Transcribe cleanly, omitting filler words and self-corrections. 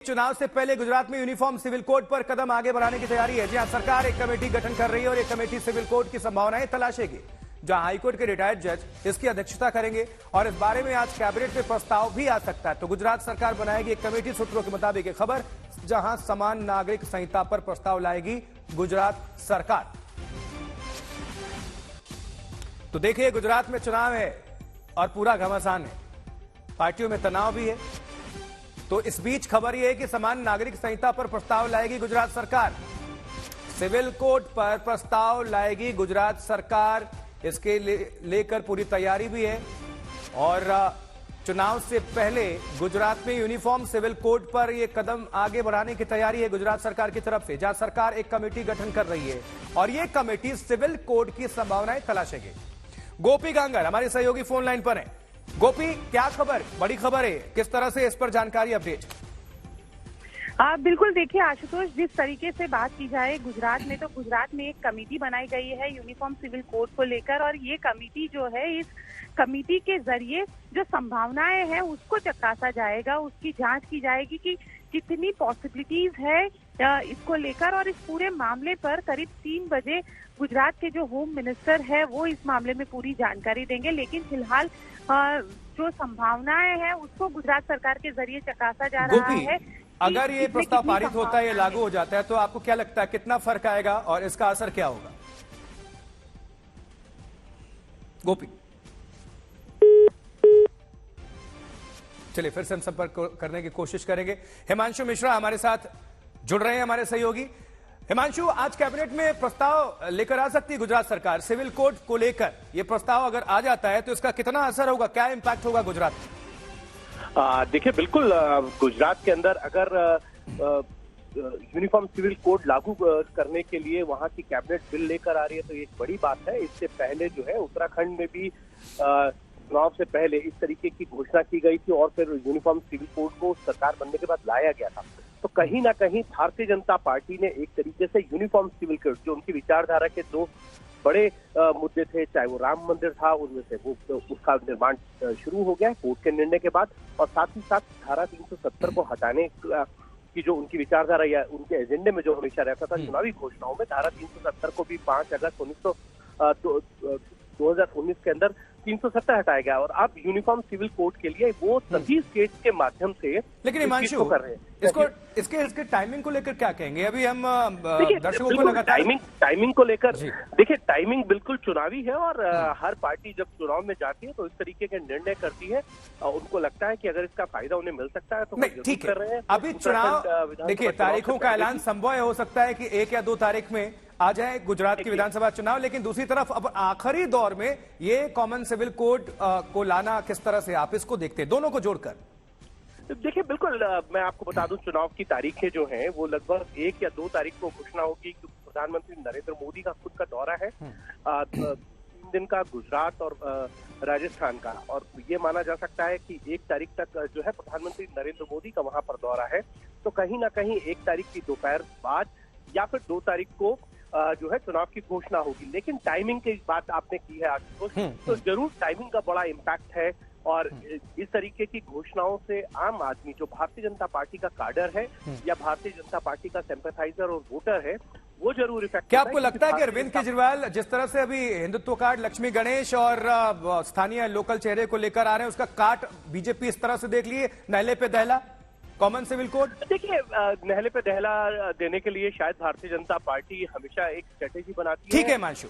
चुनाव से पहले गुजरात में यूनिफॉर्म सिविल कोड पर कदम आगे बढ़ाने की तैयारी है। जहां सरकार एक कमेटी गठन कर रही है और एक कमेटी सिविल कोड की संभावनाएं तलाशेगी, जहां हाईकोर्ट के रिटायर्ड जज इसकी अध्यक्षता करेंगे और इस बारे में आज कैबिनेट में प्रस्ताव भी आ सकता है। तो गुजरात सरकार बनाएगी एक कमेटी, सूत्रों के मुताबिक एक खबर, जहां समान नागरिक संहिता पर प्रस्ताव लाएगी गुजरात सरकार। तो देखिए, गुजरात में चुनाव है और पूरा घमासान है, पार्टियों में तनाव भी है। तो इस बीच खबर यह है कि समान नागरिक संहिता पर प्रस्ताव लाएगी गुजरात सरकार, सिविल कोड पर प्रस्ताव लाएगी गुजरात सरकार। इसके लेकर पूरी तैयारी भी है और चुनाव से पहले गुजरात में यूनिफॉर्म सिविल कोड पर यह कदम आगे बढ़ाने की तैयारी है गुजरात सरकार की तरफ से, जहां सरकार एक कमेटी गठन कर रही है और यह कमेटी सिविल कोड की संभावनाएं तलाशेगी। गोपी गांगर हमारे सहयोगी फोन लाइन पर हैं। गोपी, क्या खबर, बड़ी खबर है, किस तरह से इस पर जानकारी अपडेट? बिल्कुल, देखिए आशुतोष, जिस तरीके से बात की जाए गुजरात में एक कमेटी बनाई गई है यूनिफॉर्म सिविल कोड को लेकर, और ये कमेटी जो है, इस कमेटी के जरिए जो संभावनाएं हैं उसको चकासा जाएगा, उसकी जांच की जाएगी कि कितनी पॉसिबिलिटीज है इसको लेकर। और इस पूरे मामले पर करीब 3 बजे गुजरात के जो होम मिनिस्टर है वो इस मामले में पूरी जानकारी देंगे। लेकिन फिलहाल जो संभावनाएं हैं उसको गुजरात सरकार के जरिए चकासा जा रहा है। अगर ये प्रस्ताव पारित होता है, ये लागू हो जाता है, तो आपको क्या लगता है कितना फर्क आएगा और इसका असर क्या होगा? गोपी, चलिए फिर से हम संपर्क करने की कोशिश करेंगे। हिमांशु मिश्रा हमारे साथ जुड़ रहे हैं, हमारे सहयोगी। हिमांशु, आज कैबिनेट में प्रस्ताव लेकर आ सकती है गुजरात सरकार सिविल कोड को लेकर। यह प्रस्ताव अगर आ जाता है तो इसका कितना असर होगा, क्या इंपैक्ट होगा गुजरात में? देखिए, बिल्कुल गुजरात के अंदर अगर यूनिफॉर्म सिविल कोड लागू करने के लिए वहां की कैबिनेट बिल लेकर आ रही है तो ये एक बड़ी बात है। इससे पहले जो है उत्तराखंड में भी चुनाव से पहले इस तरीके की घोषणा की गई थी और फिर यूनिफॉर्म सिविल कोड को सरकार बनने के बाद लाया गया था। तो कहीं ना कहीं भारतीय जनता पार्टी ने एक तरीके से यूनिफॉर्म सिविल कोड, जो उनकी विचारधारा के 2 बड़े मुद्दे थे, चाहे वो राम मंदिर था, उनमें से वो उसका निर्माण शुरू हो गया कोर्ट के निर्णय के बाद, और साथ ही साथ धारा 370 को हटाने की जो उनकी विचारधारा या उनके एजेंडे में जो हमेशा रहता था चुनावी घोषणाओं में, धारा 370 को भी 5 अगस्त 2019 के अंदर 370 हटाया गया। और अब यूनिफॉर्म सिविल कोड के लिए वो सभी स्टेट्स के माध्यम से लेकिन हिमांशु कर रहे हैं। इसके टाइमिंग को लेकर क्या कहेंगे? अभी हम दर्शकों को लगातार टाइमिंग को लेकर देखिए, टाइमिंग बिल्कुल चुनावी है और हर पार्टी जब चुनाव में जाती है तो इस तरीके के निर्णय करती है। उनको लगता है कि अगर इसका फायदा उन्हें मिल सकता है तो ठीक कर रहे हैं। अभी चुनाव, देखिए, तारीखों का ऐलान संभव हो सकता है कि 1 या 2 तारीख में आ जाए गुजरात की विधानसभा चुनाव, लेकिन दूसरी तरफ अब आखिरी दौर में ये कॉमन सिविल कोड को लाना किस तरह से आप इसको देखते हैं, दोनों को जोड़कर? देखिए, बिल्कुल मैं आपको बता दूं, चुनाव की तारीखें जो हैं वो लगभग 1 या 2 तारीख को घोषणा होगी, क्योंकि प्रधानमंत्री नरेंद्र मोदी का खुद का दौरा है 3 दिन का गुजरात और राजस्थान का, और ये माना जा सकता है कि 1 तारीख तक जो है प्रधानमंत्री नरेंद्र मोदी का वहां पर दौरा है। तो कहीं ना कहीं 1 तारीख की दोपहर बाद या फिर 2 तारीख को जो है चुनाव की घोषणा होगी। लेकिन टाइमिंग की बात आपने की है आशुतोष, तो जरूर टाइमिंग का बड़ा इम्पैक्ट है। और इस तरीके की घोषणाओं से आम आदमी, जो भारतीय जनता पार्टी का काडर है या भारतीय जनता पार्टी का सिंपैथाइजर और वोटर है, वो जरूर इफेक्ट। क्या आपको लगता है कि अरविंद केजरीवाल जिस तरह से अभी हिंदुत्व कार्ड, लक्ष्मी गणेश और स्थानीय लोकल चेहरे को लेकर आ रहे हैं, उसका काट बीजेपी इस तरह से देख लिए, नहले पे दहला कॉमन सिविल कोड? देखिए, नहले पे दहला देने के लिए शायद भारतीय जनता पार्टी हमेशा एक स्ट्रेटेजी बनाती है। ठीक है हिमांशु।